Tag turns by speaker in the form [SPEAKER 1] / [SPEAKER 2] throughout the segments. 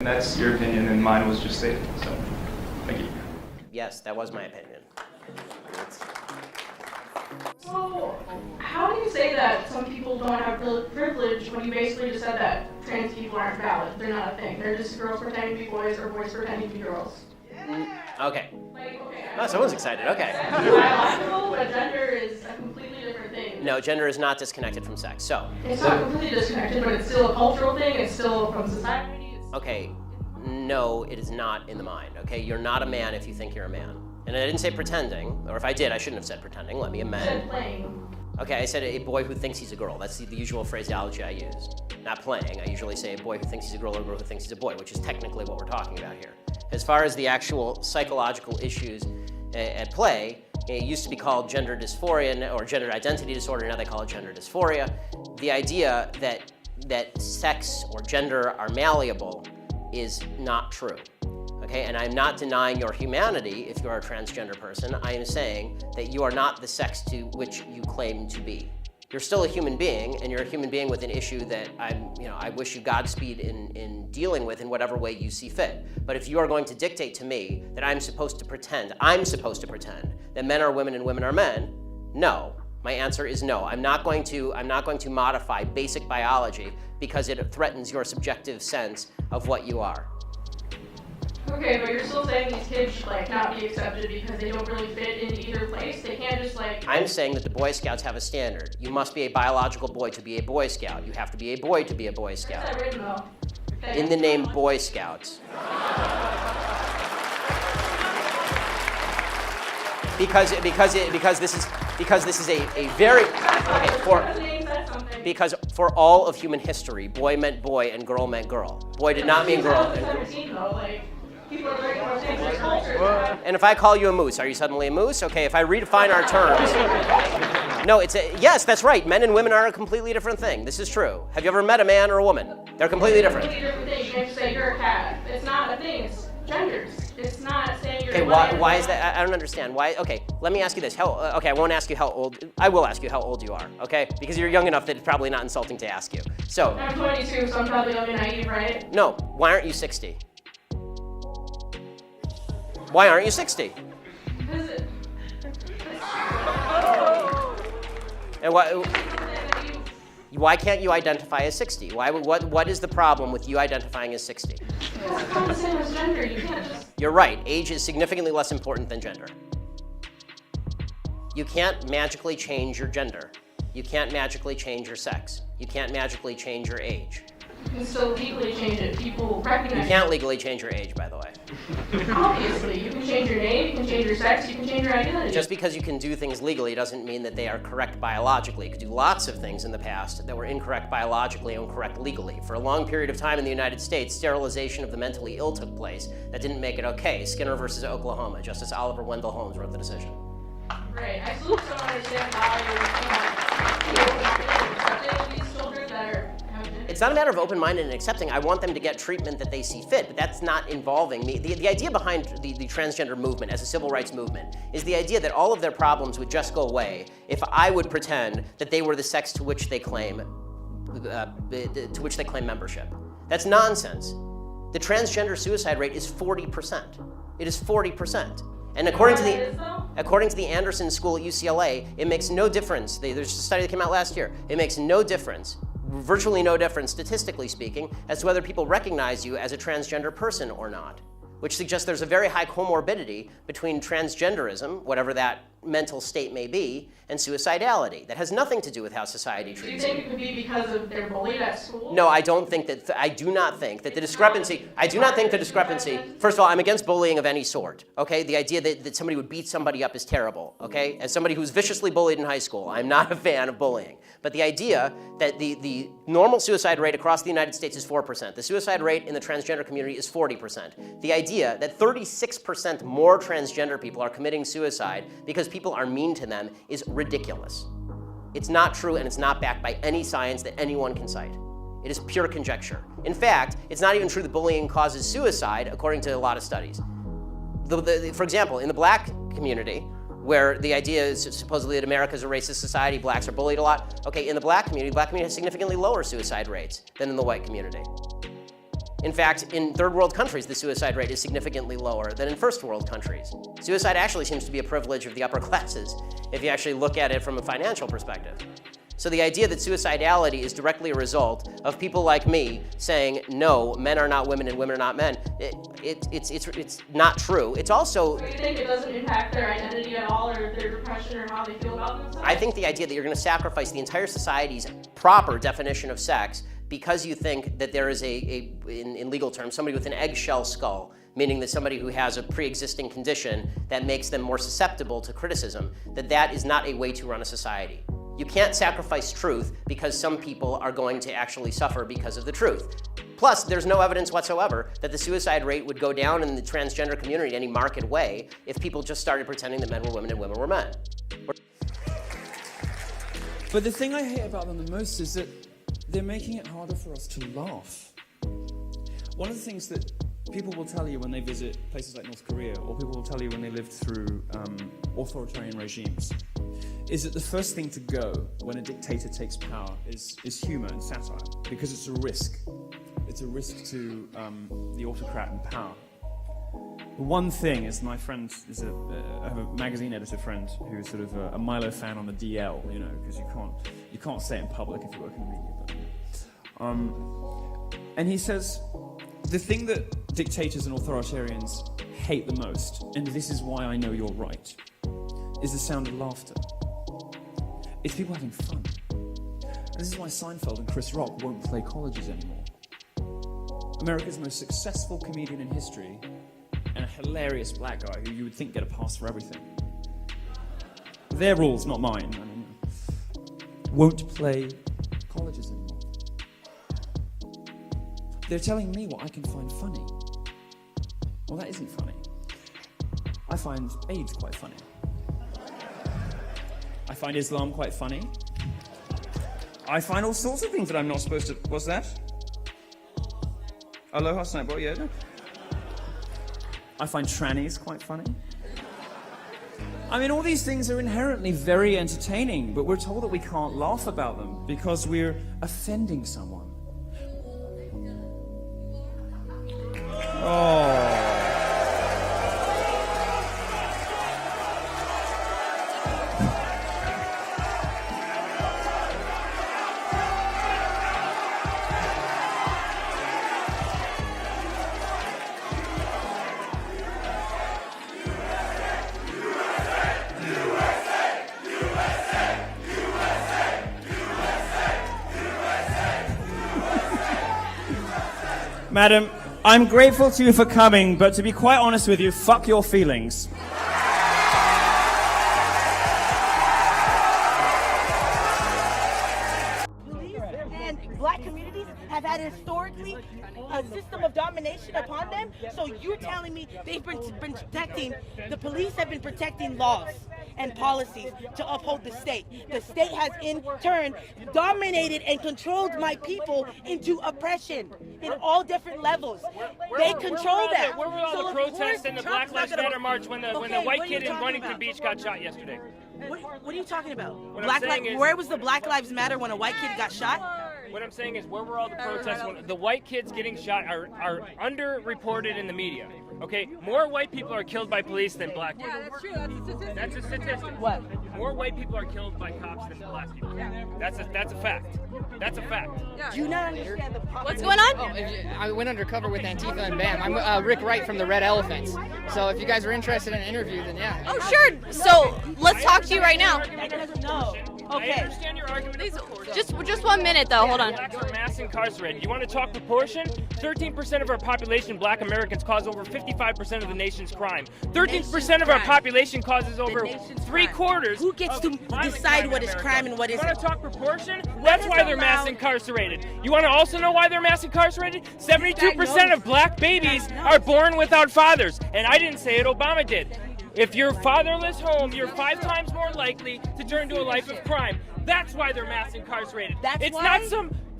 [SPEAKER 1] And that's your opinion, and mine was just stated, so thank you.
[SPEAKER 2] Yes, that was my opinion.
[SPEAKER 3] So, how do you say that some people don't have privilege when you basically just said that trans people aren't valid? They're not a thing. They're just girls pretending to be boys or boys pretending to be girls.
[SPEAKER 2] Okay.
[SPEAKER 3] Like, okay.
[SPEAKER 2] Oh, someone's excited. Okay.
[SPEAKER 3] Sex is biological, but gender is a completely different thing.
[SPEAKER 2] No, gender is not disconnected from sex. So.
[SPEAKER 3] It's not completely disconnected, but it's still a cultural thing. It's still from society.
[SPEAKER 2] Okay. No, it is not in the mind. Okay, you're not a man if you think you're a man. And I didn't say pretending, or if I did, I shouldn't have said pretending. Let me amend.
[SPEAKER 3] You said playing.
[SPEAKER 2] Okay, I said a boy who thinks he's a girl. That's the usual phraseology I use. Not playing. I usually say a boy who thinks he's a girl or a girl who thinks he's a boy, which is technically what we're talking about here. As far as the actual psychological issues at play, it used to be called gender dysphoria or gender identity disorder. Now they call it gender dysphoria. The idea that sex or gender are malleable is not true. Okay, and I'm not denying your humanity if you're a transgender person. I am saying that you are not the sex to which you claim to be. You're still a human being, and you're a human being with an issue that I wish you Godspeed in dealing with in whatever way you see fit. But if you are going to dictate to me that I'm supposed to pretend that men are women and women are men, no. My answer is no. I'm not going to modify basic biology because it threatens your subjective sense of what you are.
[SPEAKER 3] Okay, but you're still saying these kids should not be accepted because they don't really fit in either place. They can't just
[SPEAKER 2] I'm saying that the Boy Scouts have a standard. You must be a biological boy to be a Boy Scout. You have to be a boy to be a Boy Scout.
[SPEAKER 3] Where's that written though? Okay.
[SPEAKER 2] In the name Boy Scouts. Because this is a very because for all of human history, boy meant boy and girl meant girl. Boy did not mean girl.
[SPEAKER 3] People are breaking those things like culture.
[SPEAKER 2] And if I call you a moose, are you suddenly a moose? Okay, if I redefine our terms. No, yes, that's right. Men and women are a completely different thing. This is true. Have you ever met a man or a woman? They're completely different.
[SPEAKER 3] It's a completely different thing. You can't just say you're a cat. It's not a thing. It's genders. It's not saying you're.
[SPEAKER 2] Okay, why is that? I don't understand. Why? Okay, let me ask you this. Okay, I won't ask you how old. I will ask you how old you are. Okay, because you're young enough that it's probably not insulting to ask you. So.
[SPEAKER 3] I'm 22, so I'm probably young and naive, right?
[SPEAKER 2] No. Why aren't you 60? Why aren't you 60? And why can't you identify as 60? What is the problem with you identifying as 60?
[SPEAKER 3] It's not the same as gender. You can't just.
[SPEAKER 2] You're right. Age is significantly less important than gender. You can't magically change your gender. You can't magically change your sex. You can't magically change your age.
[SPEAKER 3] You can still legally change it. People recognize.
[SPEAKER 2] You can't legally change your age, by the way.
[SPEAKER 3] Obviously, you can change your name, you can change your sex, you can change your identity.
[SPEAKER 2] Just because you can do things legally doesn't mean that they are correct biologically. You could do lots of things in the past that were incorrect biologically and correct legally. For a long period of time in the United States, sterilization of the mentally ill took place. That didn't make it okay. Skinner versus Oklahoma. Justice Oliver Wendell Holmes wrote the decision.
[SPEAKER 3] Right. I still don't understand how you're accepting these children that are.
[SPEAKER 2] It's not a matter of open-minded and accepting. I want them to get treatment that they see fit, but that's not involving me. The idea behind the transgender movement as a civil rights movement is the idea that all of their problems would just go away if I would pretend that they were the sex to which they claim membership. That's nonsense. The transgender suicide rate is 40%. It is 40%. And according to the Anderson School at UCLA, it makes no difference. There's a study that came out last year. It makes no difference, virtually no difference, statistically speaking, as to whether people recognize you as a transgender person or not, which suggests there's a very high comorbidity between transgenderism, whatever that mental state may be, and suicidality. That has nothing to do with how society treats you.
[SPEAKER 3] Do you think it could be because of they're bullied at school?
[SPEAKER 2] No, I don't think that. I do not think that the discrepancy. First of all, I'm against bullying of any sort. Okay, the idea that somebody would beat somebody up is terrible. Okay, as somebody who's viciously bullied in high school, I'm not a fan of bullying. But the idea that the normal suicide rate across the United States is 4%. The suicide rate in the transgender community is 40%. The idea that 36% more transgender people are committing suicide because people are mean to them is ridiculous. It's not true, and it's not backed by any science that anyone can cite. It is pure conjecture. In fact, it's not even true that bullying causes suicide, according to a lot of studies. For example, in the black community, where the idea is supposedly that America is a racist society, blacks are bullied a lot. Okay, in the black community has significantly lower suicide rates than in the white community. In fact, in third world countries, the suicide rate is significantly lower than in first world countries. Suicide actually seems to be a privilege of the upper classes, if you actually look at it from a financial perspective. So the idea that suicidality is directly a result of people like me saying, no, men are not women and women are not men, it's not true. It's also...
[SPEAKER 3] Do you think it doesn't impact their identity at all, or their depression, or how they feel about themselves?
[SPEAKER 2] I think the idea that you're going to sacrifice the entire society's proper definition of sex because you think that there is in legal terms, somebody with an eggshell skull, meaning that somebody who has a pre-existing condition that makes them more susceptible to criticism, that is not a way to run a society. You can't sacrifice truth because some people are going to actually suffer because of the truth. Plus, there's no evidence whatsoever that the suicide rate would go down in the transgender community in any marked way if people just started pretending that men were women and women were men.
[SPEAKER 4] But the thing I hate about them the most is that they're making it harder for us to laugh. One of the things that people will tell you when they visit places like North Korea, or people will tell you when they lived through authoritarian regimes, is that the first thing to go when a dictator takes power is humor and satire, because it's a risk. It's a risk to the autocrat in power. One thing is, my friend is I have a magazine editor friend who's sort of a Milo fan on the DL, you know, because you can't say it in public if you work in the media. But, and he says the thing that dictators and authoritarians hate the most, and this is why I know you're right, is the sound of laughter. It's people having fun. And this is why Seinfeld and Chris Rock won't play colleges anymore. America's most successful comedian in history, and a hilarious black guy who you would think get a pass for everything. Their rules, not mine. I mean, won't play colleges anymore. They're telling me what I can find funny. Well, that isn't funny. I find AIDS quite funny. I find Islam quite funny. I find all sorts of things that I'm not supposed to... What's that? Aloha Sniper, yeah. I find trannies quite funny. I mean, all these things are inherently very entertaining, but we're told that we can't laugh about them because we're offending someone. Oh. Madam, I'm grateful to you for coming, but to be quite honest with you, fuck your feelings.
[SPEAKER 5] Police and black communities have had historically a system of domination upon them. So you're telling me they've been protecting, the police have been protecting laws and policies to uphold the state. The state has in turn dominated and controlled my people into oppression in all different levels. They control that.
[SPEAKER 6] Where were all the protests and the Black Lives Matter march when the white kid in Huntington Beach got shot yesterday?
[SPEAKER 5] What are you talking about?
[SPEAKER 6] Where
[SPEAKER 5] was the Black Lives Matter when a white kid got shot?
[SPEAKER 6] What I'm saying is, where were all the protests when the white kids getting shot are underreported in the media? Okay, more white people are killed by police than black people.
[SPEAKER 7] Yeah, that's true. That's a statistic.
[SPEAKER 6] That's a statistic.
[SPEAKER 5] What?
[SPEAKER 6] More white people are killed by cops than black people. That's a fact. That's a fact.
[SPEAKER 7] Yeah.
[SPEAKER 5] Do you not understand the problem?
[SPEAKER 7] What's going on?
[SPEAKER 8] Oh, I went undercover with Antifa and BAM. I'm Rick Wright from the Red Elephants. So if you guys are interested in an interview, then yeah.
[SPEAKER 7] Oh, sure. So let's talk to you right now.
[SPEAKER 5] No.
[SPEAKER 6] I
[SPEAKER 5] Okay.
[SPEAKER 6] understand your argument.
[SPEAKER 7] Just 1 minute though. Hold on.
[SPEAKER 6] Blacks are mass incarcerated. You want to talk proportion? 13% of our population, black Americans, cause over 55% of the nation's crime. 13% of our population causes over three-quarters.
[SPEAKER 5] Who gets to decide what is crime and what
[SPEAKER 6] You
[SPEAKER 5] isn't?
[SPEAKER 6] want to talk proportion? That's why they're mass
[SPEAKER 5] allowed-
[SPEAKER 6] incarcerated. You want to also know why they're mass incarcerated? 72% of black babies are born without fathers. And I didn't say it, Obama did. If you're fatherless home, you're 5 times more likely to turn to a life of crime. That's why they're mass incarcerated.
[SPEAKER 5] That's
[SPEAKER 6] not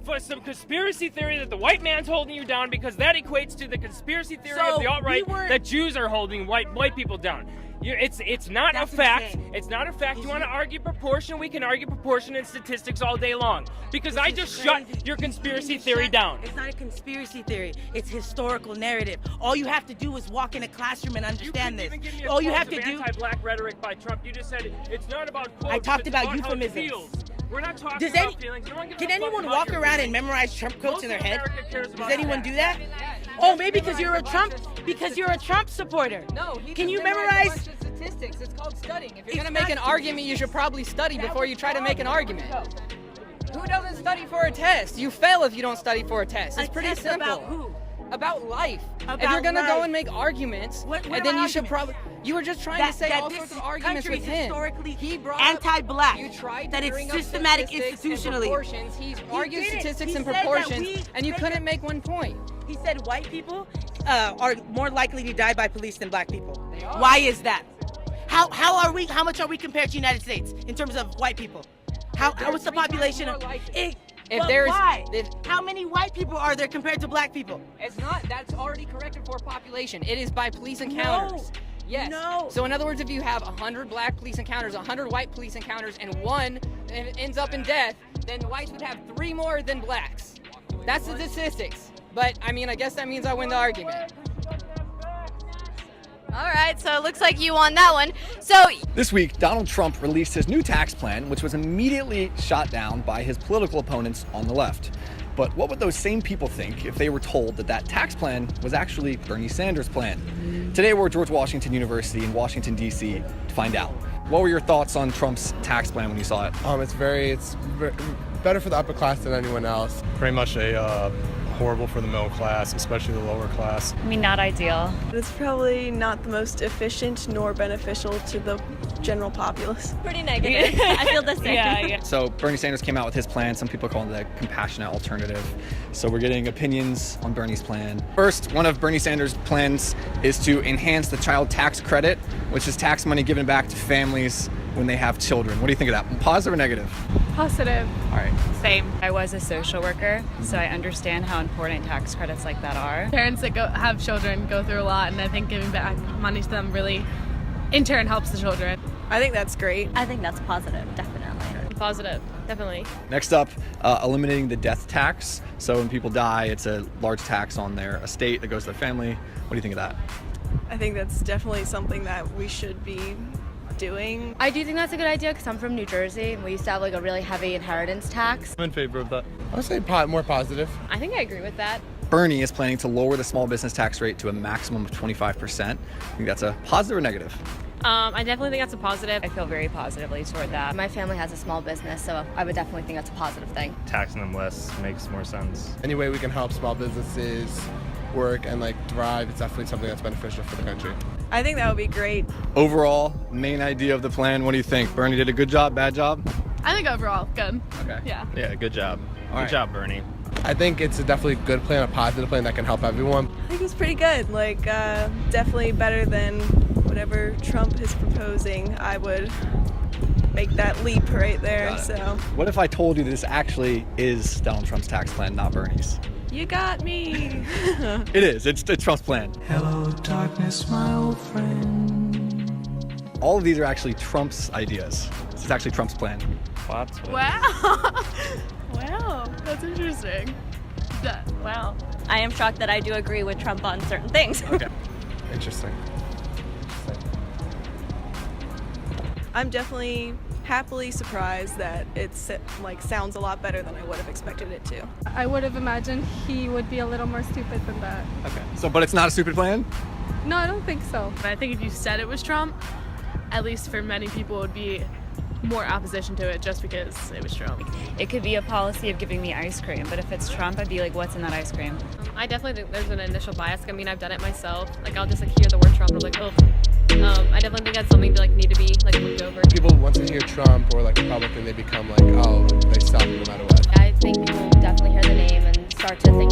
[SPEAKER 5] why?
[SPEAKER 6] some conspiracy theory that the white man's holding you down, because that equates to the conspiracy theory of the alt-right that Jews are holding white people down. It's not a
[SPEAKER 5] That's
[SPEAKER 6] fact.
[SPEAKER 5] insane.
[SPEAKER 6] It's not a fact. You want to argue proportion? We can argue proportion and statistics all day long. Because
[SPEAKER 5] This
[SPEAKER 6] I
[SPEAKER 5] is
[SPEAKER 6] just
[SPEAKER 5] crazy.
[SPEAKER 6] shut your
[SPEAKER 5] You
[SPEAKER 6] conspiracy
[SPEAKER 5] shut-
[SPEAKER 6] theory down.
[SPEAKER 5] It's not a conspiracy theory. It's historical narrative. All you have to do is walk in a classroom and understand
[SPEAKER 6] You
[SPEAKER 5] this.
[SPEAKER 6] couldn't even give me a
[SPEAKER 5] All you
[SPEAKER 6] quote
[SPEAKER 5] have
[SPEAKER 6] of
[SPEAKER 5] to do.
[SPEAKER 6] anti-black rhetoric by Trump. You just said it's not about quotes.
[SPEAKER 5] I talked
[SPEAKER 6] it's
[SPEAKER 5] about
[SPEAKER 6] how it
[SPEAKER 5] euphemisms.
[SPEAKER 6] feels. We're not talking
[SPEAKER 5] Does
[SPEAKER 6] about
[SPEAKER 5] any,
[SPEAKER 6] feelings. No one gives
[SPEAKER 5] can
[SPEAKER 6] a fuck
[SPEAKER 5] anyone
[SPEAKER 6] about
[SPEAKER 5] walk
[SPEAKER 6] your
[SPEAKER 5] around and
[SPEAKER 6] feelings.
[SPEAKER 5] memorize Trump quotes
[SPEAKER 6] Most
[SPEAKER 5] in their
[SPEAKER 6] of
[SPEAKER 5] head?
[SPEAKER 6] America cares
[SPEAKER 5] Does
[SPEAKER 6] about
[SPEAKER 5] anyone
[SPEAKER 6] that.
[SPEAKER 5] do that? Oh, maybe because you're a Trump. Because you're a Trump supporter.
[SPEAKER 8] No, he
[SPEAKER 5] Can
[SPEAKER 8] just
[SPEAKER 5] you
[SPEAKER 8] memorized
[SPEAKER 5] memorize?
[SPEAKER 8] a bunch of statistics. It's called studying. If you're
[SPEAKER 5] It's
[SPEAKER 8] gonna make
[SPEAKER 5] not
[SPEAKER 8] an argument, you should probably study before you try to make an argument. Who doesn't study for a test? You fail if you don't study for a test. It's
[SPEAKER 5] A
[SPEAKER 8] pretty
[SPEAKER 5] test
[SPEAKER 8] simple.
[SPEAKER 5] about who?
[SPEAKER 8] About life. If
[SPEAKER 5] About
[SPEAKER 8] you're gonna go
[SPEAKER 5] life.
[SPEAKER 8] and make arguments,
[SPEAKER 5] What
[SPEAKER 8] and then
[SPEAKER 5] are
[SPEAKER 8] you should
[SPEAKER 5] arguments?
[SPEAKER 8] probably. You were just trying to say all
[SPEAKER 5] this
[SPEAKER 8] sorts of arguments
[SPEAKER 5] country
[SPEAKER 8] with
[SPEAKER 5] is
[SPEAKER 8] him.
[SPEAKER 5] historically
[SPEAKER 8] He brought up-
[SPEAKER 5] anti-black.
[SPEAKER 8] You tried
[SPEAKER 5] that
[SPEAKER 8] to
[SPEAKER 5] it's
[SPEAKER 8] bring up
[SPEAKER 5] systematic
[SPEAKER 8] statistics and
[SPEAKER 5] institutionally.
[SPEAKER 8] proportions. He argued
[SPEAKER 5] didn't.
[SPEAKER 8] statistics
[SPEAKER 5] He
[SPEAKER 8] and
[SPEAKER 5] said that
[SPEAKER 8] proportions,
[SPEAKER 5] we
[SPEAKER 8] and you
[SPEAKER 5] make
[SPEAKER 8] couldn't
[SPEAKER 5] it-
[SPEAKER 8] make one point.
[SPEAKER 5] He said white people are more likely to die by police than black people. Why is that? How much are we compared to the United States in terms of white people? What's the population of
[SPEAKER 8] If
[SPEAKER 5] but
[SPEAKER 8] there's-
[SPEAKER 5] why?
[SPEAKER 8] if-
[SPEAKER 5] How many white people are there compared to black people?
[SPEAKER 8] It's not. That's already corrected for population. It is by police encounters. Yes.
[SPEAKER 5] No.
[SPEAKER 8] So in other words, if you have 100 black police encounters, 100 white police encounters, and one ends up in death, then the whites would have 3 more than blacks. That's the statistics. But I mean, I guess that means I win the argument.
[SPEAKER 7] All right, so it looks like you won that one. So
[SPEAKER 9] This week, Donald Trump released his new tax plan, which was immediately shot down by his political opponents on the left. But what would those same people think if they were told that that tax plan was actually Bernie Sanders' plan? Today, we're at George Washington University in Washington, D.C. to find out. What were your thoughts on Trump's tax plan when you saw it?
[SPEAKER 10] It's better for the upper class than anyone else.
[SPEAKER 11] Pretty much a horrible for the middle class, especially the lower class.
[SPEAKER 12] I mean, not ideal.
[SPEAKER 13] It's probably not the most efficient nor beneficial to the general populace.
[SPEAKER 12] Pretty negative. I feel the same. Yeah.
[SPEAKER 9] So Bernie Sanders came out with his plan. Some people call it the compassionate alternative. So we're getting opinions on Bernie's plan. First, one of Bernie Sanders' plans is to enhance the child tax credit, which is tax money given back to families when they have children. What do you think of that? Positive or negative?
[SPEAKER 13] Positive.
[SPEAKER 9] All right.
[SPEAKER 12] Same. I was a social worker, so I understand how important tax credits like that are.
[SPEAKER 13] Parents that have children go through a lot, and I think giving back money to them really, in turn, helps the children. I think that's great.
[SPEAKER 12] I think that's positive, definitely.
[SPEAKER 13] Positive, definitely.
[SPEAKER 9] Next up, eliminating the death tax. So when people die, it's a large tax on their estate that goes to their family. What do you think of that?
[SPEAKER 13] I think that's definitely something that we should be doing.
[SPEAKER 12] I do think that's a good idea because I'm from New Jersey and we used to have like a really heavy inheritance tax.
[SPEAKER 11] I'm in favor of that.
[SPEAKER 10] I would say more positive.
[SPEAKER 13] I think I agree with that.
[SPEAKER 9] Bernie is planning to lower the small business tax rate to a maximum of 25%. I think that's a positive or negative?
[SPEAKER 13] I definitely think that's a positive.
[SPEAKER 12] I feel very positively toward that. My family has a small business, so I would definitely think that's a positive thing.
[SPEAKER 11] Taxing them less makes more sense.
[SPEAKER 10] Any way we can help small businesses work and thrive, it's definitely something that's beneficial for the country.
[SPEAKER 13] I think that would be great.
[SPEAKER 9] Overall, main idea of the plan, what do you think? Bernie did a good job, bad job?
[SPEAKER 13] I think overall, good.
[SPEAKER 9] Okay.
[SPEAKER 13] Yeah.
[SPEAKER 11] Yeah, good job.
[SPEAKER 9] All right.
[SPEAKER 11] Good job, Bernie.
[SPEAKER 10] I think it's definitely a good plan, a positive plan that can help everyone.
[SPEAKER 13] I think it's pretty good. Definitely better than whatever Trump is proposing. I would make that leap right there.
[SPEAKER 9] Got it.
[SPEAKER 13] So
[SPEAKER 9] What if I told you this actually is Donald Trump's tax plan, not Bernie's?
[SPEAKER 13] you got me.
[SPEAKER 9] It is. It's Trump's plan.
[SPEAKER 14] Hello, darkness, my old friend.
[SPEAKER 9] All of these are actually Trump's ideas. This is actually Trump's plan.
[SPEAKER 11] Lots of
[SPEAKER 13] Wow. Wow. That's interesting. Wow.
[SPEAKER 12] I am shocked that I do agree with Trump on certain things.
[SPEAKER 9] Okay.
[SPEAKER 10] Interesting.
[SPEAKER 13] I'm definitely happily surprised that it's sounds a lot better than I would have expected it to.
[SPEAKER 15] I would have imagined he would be a little more stupid than that.
[SPEAKER 9] Okay. So, but it's not a stupid plan?
[SPEAKER 15] No, I don't think so.
[SPEAKER 13] I think if you said it was Trump, at least for many people, it would be more opposition to it just because it was Trump.
[SPEAKER 12] It could be a policy of giving me ice cream, but if it's Trump, I'd be like, what's in that ice cream?
[SPEAKER 13] I definitely think there's an initial bias. I mean, I've done it myself. I'll just hear the word Trump and I'm like, oh. I definitely think that's something to need to be looked over.
[SPEAKER 10] People, once they hear Trump or Republican, they become oh, they stop no matter what.
[SPEAKER 12] I think people definitely hear the name and start to think